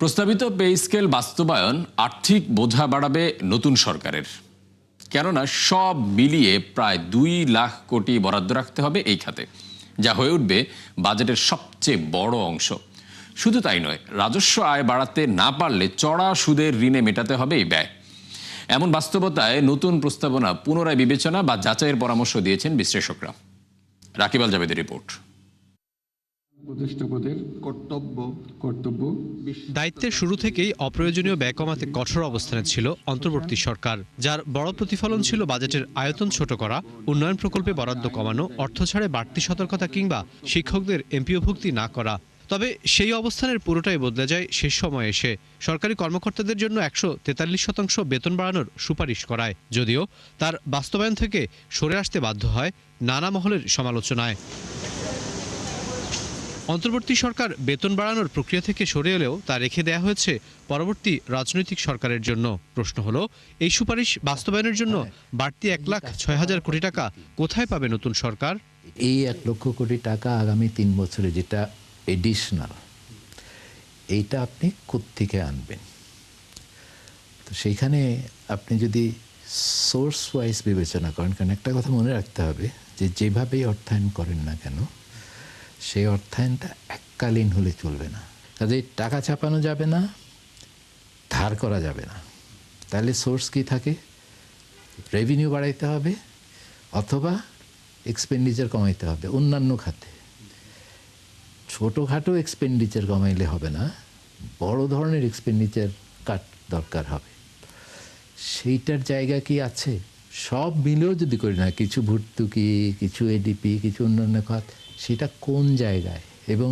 প্রস্তাবিত pay scale বাস্তবায়ন আর্থিক বোঝা বাড়াবে নতুন সরকারের, কেননা সব মিলিয়ে প্রায় 2 লাখ কোটি বরাদ্দ রাখতে হবে এই খাতে, যা হয়ে উঠবে বাজেটের সবচেয়ে বড় অংশ। শুধু তাই নয়, রাজস্ব আয় বাড়াতে না পারলে চড়া সুদের ঋণে মেটাতে হবে এই ব্যয়। এমন বাস্তবতায় নতুন প্রস্তাবনা পুনরায় বিবেচনা বা যাচাইয়ের পরামর্শ দিয়েছেন বিশ্লেষকরা। রাকিব আল জাবেদের রিপোর্ট। কর্তব্য দায়িত্বের শুরু থেকেই অপ্রয়োজনীয় ব্যয় কমাতে কঠোর অবস্থানে ছিল অন্তর্বর্তী সরকার, যার বড় প্রতিফলন ছিল বাজেটের আয়তন ছোট করা, উন্নয়ন প্রকল্পে বরাদ্দ কমানো, অর্থ ছাড়ে বাড়তি সতর্কতা কিংবা শিক্ষকদের এমপিও ভুক্তি না করা। তবে সেই অবস্থানের পুরোটাই বদলে যায় শেষ সময়ে এসে সরকারি কর্মকর্তাদের জন্য 143% বেতন বাড়ানোর সুপারিশ করায়, যদিও তার বাস্তবায়ন থেকে সরে আসতে বাধ্য হয় নানা মহলের সমালোচনায়। অন্তর্বর্তী সরকার বেতন বাড়ানোর প্রক্রিয়া থেকে সরে এলেও তা রেখে দেয়া হয়েছে পরবর্তী রাজনৈতিক সরকারের জন্য। প্রশ্ন হলো, এই সুপারিশ বাস্তবায়নের জন্য বাড়তি 1,06,000 কোটি টাকা কোথায় পাবে নতুন সরকার? এই 1 লক্ষ কোটি টাকা আগামী 3 বছরে যেটা এডিশনাল, এইটা আপনি কোত্থেকে আনবেন? তো সেইখানে আপনি যদি সোর্স ওয়াইজ বিবেচনা করেন, কারণ একটা কথা মনে রাখতে হবে যে যেভাবেই অর্থায়ন করেন না কেন, সেই অর্থায়নটা এককালীন হলে চলবে না। কাজে টাকা চাপানো যাবে না, ধার করা যাবে না। তাহলে সোর্স কি থাকে? রেভিনিউ বাড়াইতে হবে অথবা এক্সপেন্ডিচার কমাইতে হবে অন্যান্য খাতে। ছোটোখাটো এক্সপেন্ডিচার কমাইলে হবে না, বড় ধরনের এক্সপেন্ডিচার কাট দরকার হবে। সেইটার জায়গা কি আছে? সব মিলেও যদি করি না, কিছু ভর্তুকি, কিছু এডিপি, কিছু অন্যান্য খাত, সেটা কোন জায়গায় এবং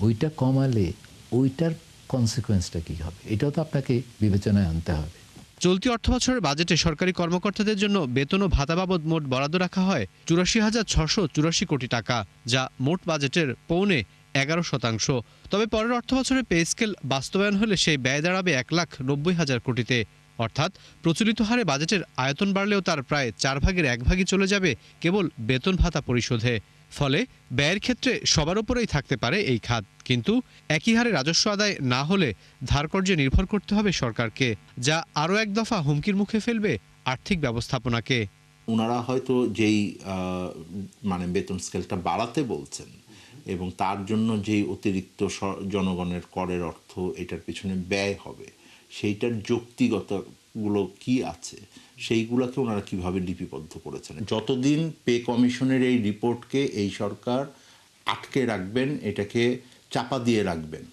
ওইটা কমালে ওইটার কনসিকোয়েন্সটা কী হবে, এটাও তো আপনাকে বিবেচনায় আনতে হবে। চলতি অর্থবছরের বাজেটে সরকারি কর্মকর্তাদের জন্য বেতন ও ভাতা বাবদ মোট বরাদ্দ রাখা হয় 84,684 কোটি টাকা, যা মোট বাজেটের 11.5%। তবে পরের অর্থবছরে পে স্কেল বাস্তবায়ন হলে সেই ব্যয় দাঁড়াবে 1,90,000 কোটিতে। অর্থাৎ প্রচলিত হারে বাজেটের আয়তন বাড়লেও তার প্রায় 4 ভাগের 1 ভাগই চলে যাবে কেবল বেতন ভাতা পরিশোধে। ফলে ব্যয়ের ক্ষেত্রে সবার উপরেই থাকতে পারে এই খাত, কিন্তু একই হারে রাজস্ব আদায় না হলে ধারকর্যে নির্ভর করতে হবে সরকারকে, যা আরও এক দফা হুমকির মুখে ফেলবে আর্থিক ব্যবস্থাপনাকে। ওনারা হয়তো যেই বেতন স্কেলটা বাড়াতে বলছেন এবং তার জন্য যেই অতিরিক্ত জনগণের করের অর্থ এটার পিছনে ব্যয় হবে, সেইটার যৌক্তিকতাগুলো কি আছে, সেইগুলোকে ওনারা কিভাবে লিপিবদ্ধ করেছেন। যতদিন পে কমিশনের এই রিপোর্টকে এই সরকার আটকে রাখবেন, এটাকে চাপা দিয়ে রাখবেন,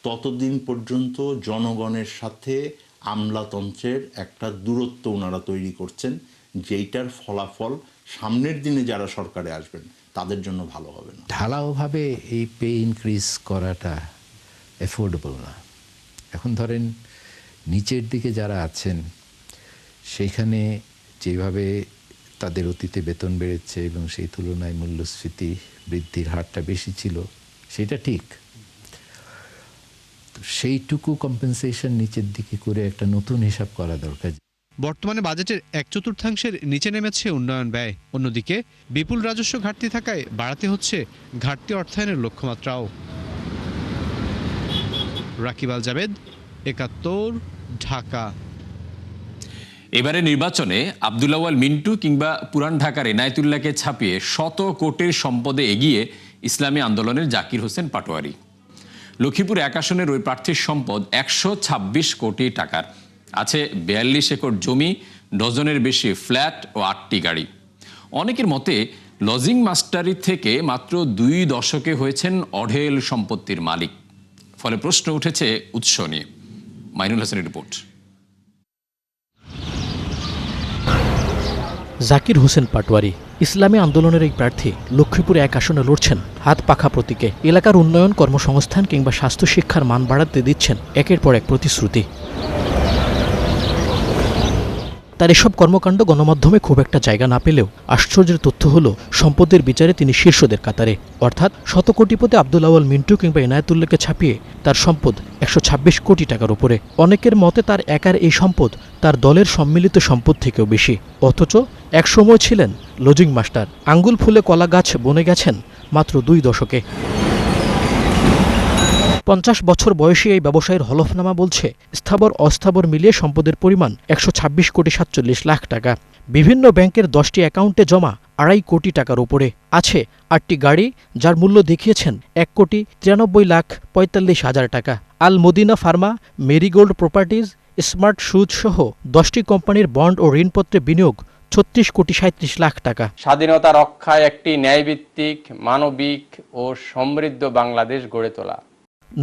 ততদিন পর্যন্ত জনগণের সাথে আমলাতন্ত্রের একটা দূরত্ব ওনারা তৈরি করছেন, যেইটার ফলাফল সামনের দিনে যারা সরকারে আসবেন তাদের জন্য ভালো হবে না। ঢালাওভাবে এই পে ইনক্রিজ করাটা অ্যাফোর্ডেবল না। এখন ধরেন নিচের দিকে যারা আছেন, সেইখানে যেভাবে তাদের অতীতে বেতন বেড়েছে এবং সেই তুলনায় মূল্যস্ফীতি বৃদ্ধির হারটা বেশি ছিল, সেটা ঠিক। তো সেইটুকু কম্পেনসেশন নিচের দিকে করে একটা নতুন হিসাব করা দরকার। বর্তমানে বাজেটের 1/4 নিচে নেমেছে উন্নয়ন ব্যয়। অন্যদিকে বিপুল রাজস্ব ঘাটতি থাকায় বাড়াতে হচ্ছে ঘাটতি অর্থায়নের লক্ষ্যমাত্রাও। রাকিব আল জাবেদ, 71, ঢাকা। এবারে নির্বাচনে আব্দুল আউয়াল মিন্টু কিংবা পুরান ঢাকার এনায়েতুল্লাহকে ছাপিয়ে শত কোটির সম্পদে এগিয়ে ইসলামী আন্দোলনের জাকির হোসেন পাটোয়ারি। লক্ষ্মীপুর 1 আসনের ওই প্রার্থীর সম্পদ 126 কোটি টাকার। আছে 42 একর জমি, ডজনের বেশি ফ্ল্যাট ও 8টি গাড়ি। অনেকের মতে লজিং মাস্টারি থেকে মাত্র 2 দশকে হয়েছেন অঢেল সম্পত্তির মালিক। ফলে প্রশ্ন উঠেছে উৎস নিয়ে। মাইনুল হাসানের রিপোর্ট। জাকির হোসেন পাটোয়ারি ইসলামী আন্দোলনের এই প্রার্থী লক্ষ্মীপুর 1 আসনে লড়ছেন হাত পাখা প্রতীকে। এলাকার উন্নয়ন, কর্মসংস্থান কিংবা স্বাস্থ্য শিক্ষার মান বাড়াতে দিচ্ছেন একের পর এক প্রতিশ্রুতি। তার এসব কর্মকাণ্ড গণমাধ্যমে খুব একটা জায়গা না পেলেও আশ্চর্যের তথ্য হলো সম্পদের বিচারে তিনি শীর্ষদের কাতারে। অর্থাৎ শতকোটিপতি আব্দুল আউয়াল মিন্টু কিংবা এনায়েতুল্লাহকে ছাপিয়ে তার সম্পদ 126 কোটি টাকার উপরে। অনেকের মতে তার একার এই সম্পদ তার দলের সম্মিলিত সম্পদ থেকেও বেশি। অথচ একসময় ছিলেন লজিং মাস্টার। আঙ্গুল ফুলে কলা গাছ বনে গেছেন মাত্র 2 দশকে। 50 বছর বয়সী এই ব্যবসায়ীর হলফনামা বলছে স্থাবর অস্থাবর মিলিয়ে সম্পদের পরিমাণ 126 কোটি 47 লাখ টাকা। বিভিন্ন ব্যাংকের 10টি অ্যাকাউন্টে জমা 2.5 কোটি টাকার উপরে। আছে 8টি গাড়ি, যার মূল্য দেখিয়েছেন 1 কোটি 93 লাখ 45 হাজার টাকা। Al Madina pharma, marigold properties, smart shoes সহ 10টি কোম্পানির বন্ড ও ঋণপত্রে বিনিয়োগ 36 কোটি 37 লাখ টাকা। স্বাধীনতা রক্ষায় একটি ন্যায়ভিত্তিক, মানবিক ও সমৃদ্ধ বাংলাদেশ গড়ে তোলা।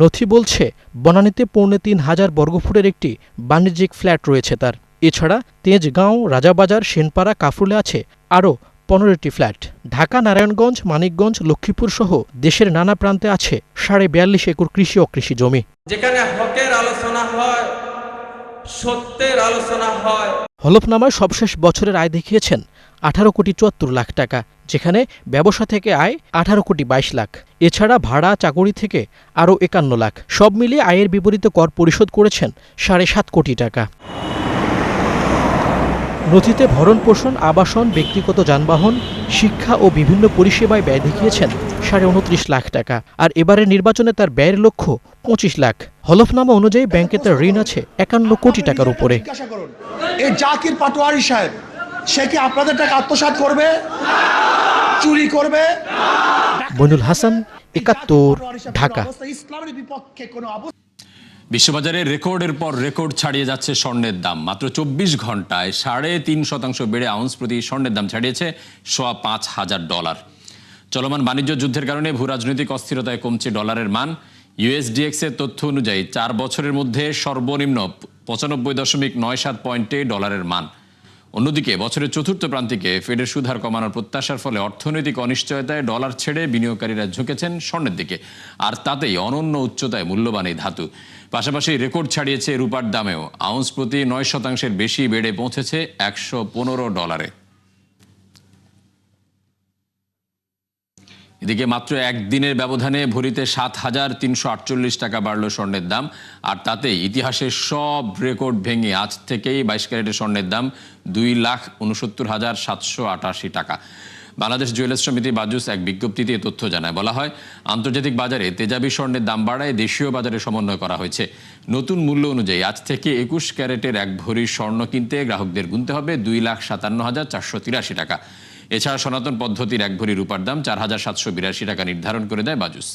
নথি বলছে বনানীতে 3.5 বর্গফুটের একটি বাণিজ্যিক ফ্ল্যাট রয়েছে তার। এছাড়া তেজগাঁও, রাজাবাজার, সেনপাড়া, কাফরুলে আছে আরও 15টি ফ্ল্যাট। ঢাকা, নারায়ণগঞ্জ, মানিকগঞ্জ, লক্ষ্মীপুর সহ দেশের নানা প্রান্তে আছে 42.5 একর কৃষি ও কৃষি জমি। যেখানে হকের আলোচনা হয়, সত্যের আলোচনা হয়। হলফনামায় সবশেষ বছরের আয় দেখিয়েছেন 18 কোটি 74 লাখ টাকা, যেখানে ব্যবসা থেকে আয় 18 কোটি 22 লাখ। এছাড়া ভাড়া, চাকরি থেকে আরও 51 লাখ। সব মিলিয়ে আয়ের বিপরীতে কর পরিশোধ করেছেন 7.5 কোটি টাকা। নথিতে ভরণ পোষণ, আবাসন, ব্যক্তিগত যানবাহন, শিক্ষা ও বিভিন্ন পরিষেবায় ব্যয় দেখিয়েছেন 29.5 লাখ টাকা। আর এবারের নির্বাচনে তার ব্যয়ের লক্ষ্য 25 লাখ। হলফনামা অনুযায়ী ব্যাংকে তার ঋণ আছে 51 কোটি টাকার উপরে। এই জাকির পাটোয়ারি সাহেব, সে কি আপনাদের টাকা আত্মসাৎ করবে, চুরি করবে? মইনুল হাসান, 71, ঢাকা। ইসলামের বিপক্ষে কোনো বিশ্ববাজারে রেকর্ডের পর রেকর্ড ছাড়িয়ে যাচ্ছে স্বর্ণের দাম। মাত্র 24 ঘন্টায় 3.5% বেড়ে আউন্স প্রতি স্বর্ণের দাম ছাড়িয়েছে $5,000। চলমান বাণিজ্য যুদ্ধের কারণে ভূরাজনৈতিক অস্থিরতায় কমছে ডলারের মান। USDX এর তথ্য অনুযায়ী 4 বছরের মধ্যে সর্বনিম্ন 95.97 পয়েন্টে ডলারের মান। অন্যদিকে বছরের চতুর্থ প্রান্তিকে ফেডের সুদ হার কমানোর প্রত্যাশার ফলে অর্থনৈতিক অনিশ্চয়তায় ডলার ছেড়ে বিনিয়োগকারীরা ঝুঁকেছেন স্বর্ণের দিকে। আর তাতেই অনন্য উচ্চতায় মূল্যবান এই ধাতু। পাশাপাশি রেকর্ড ছাড়িয়েছে রূপার দামেও। আউন্স প্রতি 9% বেশি বেড়ে পৌঁছেছে $115। এদিকে মাত্র একদিনের ব্যবধানে ভরিতে 7,348 টাকা বাড়ল স্বর্ণের দাম। আর তাতেই ইতিহাসের সব রেকর্ড ভেঙে আজ থেকেই 22 ক্যারেটের স্বর্ণের দাম 2,69,788 টাকা। বাংলাদেশ জুয়েলার্স সমিতি বাজুস এক বিজ্ঞপ্তিতে এ তথ্য জানায়। বলা হয়, আন্তর্জাতিক বাজারে তেজাবি স্বর্ণের দাম বাড়ায় দেশীয় বাজারে সমন্বয় করা হয়েছে। নতুন মূল্য অনুযায়ী আজ থেকে 21 ক্যারেটের 1 ভরি স্বর্ণ কিনতে গ্রাহকদের গুনতে হবে 2,57,483 টাকা। এছাড়া সনাতন পদ্ধতির 1 ভরি রূপার দাম 4,782 টাকা নির্ধারণ করে দেয় বাজুস।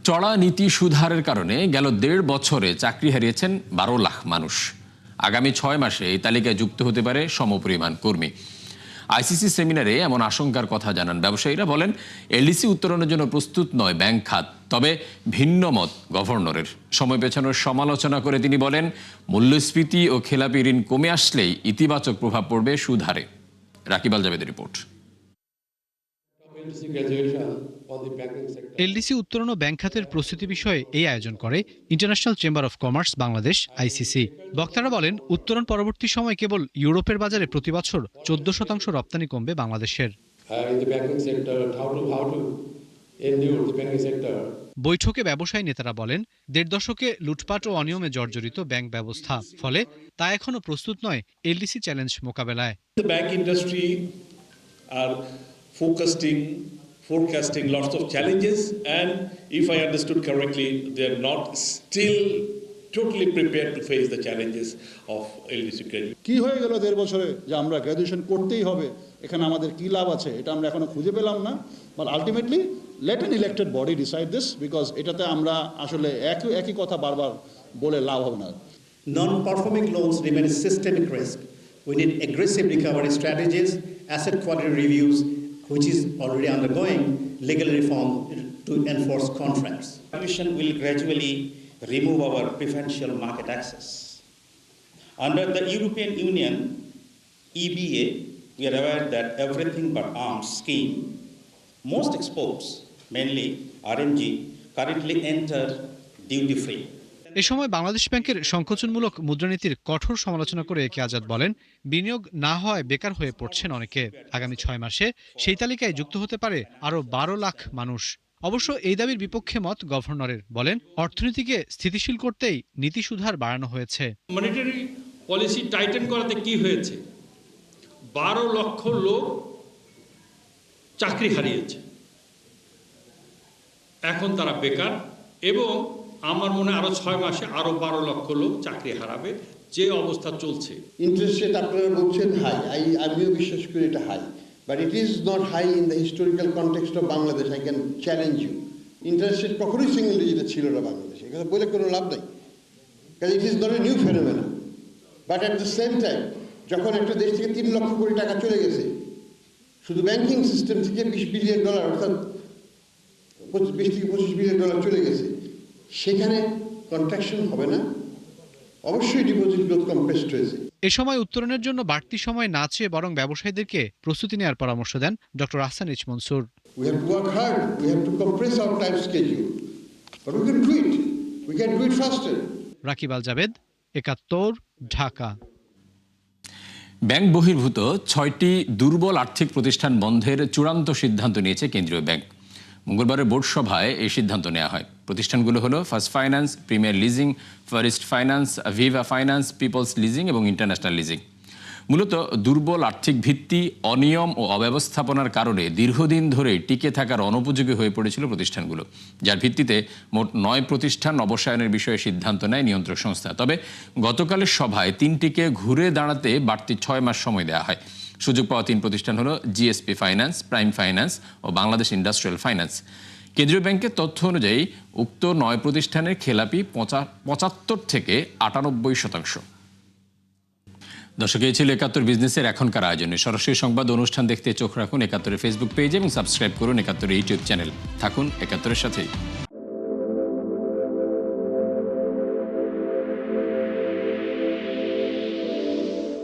চড়া নীতি সুধারের কারণে গেল 1.5 বছরে চাকরি হারিয়েছেন 12 লাখ মানুষ। আগামী 6 মাসে এই তালিকায় যুক্ত হতে পারে সমপরিমাণ কর্মী। আইসিসি সেমিনারে এমন আশঙ্কার কথা জানান ব্যবসায়ীরা। বলেন, এলডিসি উত্তরণের জন্য প্রস্তুত নয় ব্যাংক খাত, তবে ভিন্ন মত গভর্নরের। সময় পেছানোর সমালোচনা করে তিনি বলেন, মূল্যস্ফীতি ও খেলাপি ঋণ কমে আসলেই ইতিবাচক প্রভাব পড়বে সুদ হারে। রাকিব আল জাবেদের রিপোর্ট। এলডিসি উত্তরণ ও ব্যাংক খাতের প্রস্তুতি বিষয়ে এই আয়োজন করে international chamber of commerce Bangladesh, ICC. বক্তারা বলেন, উত্তরণ পরবর্তী সময় কেবল ইউরোপের বাজারে প্রতি বছর 14% রপ্তানি কমবে বাংলাদেশের। বৈঠকে ব্যবসায়ী নেতারা বলেন, 1.5 দশকে লুটপাট ও অনিয়মে জর্জরিত ব্যাংক ব্যবস্থা, ফলে তা এখনো প্রস্তুত নয় এলডিসি চ্যালেঞ্জ মোকাবেলায়। The bank industry are forecasting lots of challenges, and if I understood correctly, they are not still totally prepared to face the challenges of LDC graduation. কি হয়ে গেল 1.5 বছরে যে আমরা গ্র্যাজুয়েশন করতেই হবে, এখানে আমাদের কি লাভ আছে, এটা আমরা এখনো খুঁজে পেলাম না। But ultimately let an elected body decide this, because এটাতে আমরা আসলে একই কথা বারবার বলে লাভ হবে না। Non-performing loans remain a systemic risk. We need aggressive recovery strategies, asset quality reviews, which is already undergoing, legal reform to enforce contracts. Commission will gradually remove our preferential market access. Under the European Union EBA, we are aware that everything but arms scheme, most exports, mainly RMG, currently enter duty-free. এ সময় বাংলাদেশ ব্যাংকের সংকোচনমূলক মুদ্রানীতির কঠোর সমালোচনা করে একে আজাদ বলেন, বিনিয়োগ না হওয়ায় বেকার হয়ে পড়ছেন অনেকে। আগামী 6 মাসে সেই তালিকায় যুক্ত হতে পারে আরও 12 লাখ মানুষ। অবশ্য এই দাবির বিপক্ষে মত গভর্নরের। বলেন, অর্থনীতিকে স্থিতিশীল করতেই নীতি সুধার বাড়ানো হয়েছে। মনিটারি পলিসি টাইটেন করাতে কি হয়েছে? 12 লক্ষ লোক চাকরি হারিয়েছে। এখন তারা বেকার এবং আমার মনে হয় আরো 6 মাসে আরো 12 লক্ষ লোক চাকরি হারাবে, যে অবস্থা চলছে। ইন্টারেস্ট রেট আপনারা বলছেন হাই, আমিও বিশ্বাস করি এটা high, but it is not high in the historical context of Bangladesh. I can challenge you, interest rate কখনোই সিঙ্গেল ডিজিটে ছিল না বাংলাদেশে, এটা বলে কোনো লাভ নাই, কারণ it is not a new phenomena. But at the same time যখন একটা দেশ থেকে 3 লক্ষ কোটি টাকা চলে গেছে শুধু ব্যাংকিং সিস্টেম থেকে $20 বিলিয়ন, অর্থাৎ 20 থেকে $25 বিলিয়ন চলে গেছে, সেখানে কন্ট্রাকশন হবে না? অবশ্যই ডিপোজিট গ্রোথ কম্প্রেসড হয়েছে। এ সময় উত্তরণের জন্য বাড়তি সময় না চেয়ে বরং ব্যবসায়ীদেরকে প্রস্তুতি নেওয়ার পরামর্শ দেন doctor Ahsan H Mansur. We have to work hard, we have to compress our time schedule, but we can do it, we can do it faster. Rakib Al Jabed, ৭১, Dhaka. Bank বহির্ভূত 6টি দুর্বল আর্থিক প্রতিষ্ঠান বন্ধের চূড়ান্ত সিদ্ধান্ত নিয়েছে কেন্দ্রীয় ব্যাংক। মঙ্গলবারের বোর্ড সভায় এই সিদ্ধান্ত নেওয়া হয়। প্রতিষ্ঠানগুলো হলো first finance, premier leasing, first finance, viva finance, peoples leasing এবং ইন্টারন্যাশনাল লিজিং। মূলত দুর্বল আর্থিক ভিত্তি, অনিয়ম ও অব্যবস্থাপনার কারণে দীর্ঘদিন ধরে টিকে থাকার অনুপযোগী হয়ে পড়েছিল প্রতিষ্ঠানগুলো, যার ভিত্তিতে মোট 9 প্রতিষ্ঠান অবসায়নের বিষয়ে সিদ্ধান্ত নেয় নিয়ন্ত্রক সংস্থা। তবে গতকালের সভায় 3টিকে ঘুরে দাঁড়াতে বাড়তি 6 মাস সময় দেওয়া হয়। সুযোগ পাওয়া 3 প্রতিষ্ঠান হলো জিএসপি ফাইন্যান্স, প্রাইম ফাইন্যান্স ও বাংলাদেশ ইন্ডাস্ট্রিয়াল ফাইন্যান্স। কেন্দ্রীয় ব্যাংকের তথ্য অনুযায়ী উক্ত 9 প্রতিষ্ঠানের খেলাপি 75 থেকে 98%। দর্শক, এই ছিল ৭১ বিজনেসের এখনকার আয়োজনে। সরাসরি সংবাদ অনুষ্ঠান দেখতে চোখ রাখুন ৭১-এর ফেসবুক পেজ এবং সাবস্ক্রাইব করুন ৭১-এর ইউটিউব চ্যানেল। থাকুন ৭১-এর সাথেই।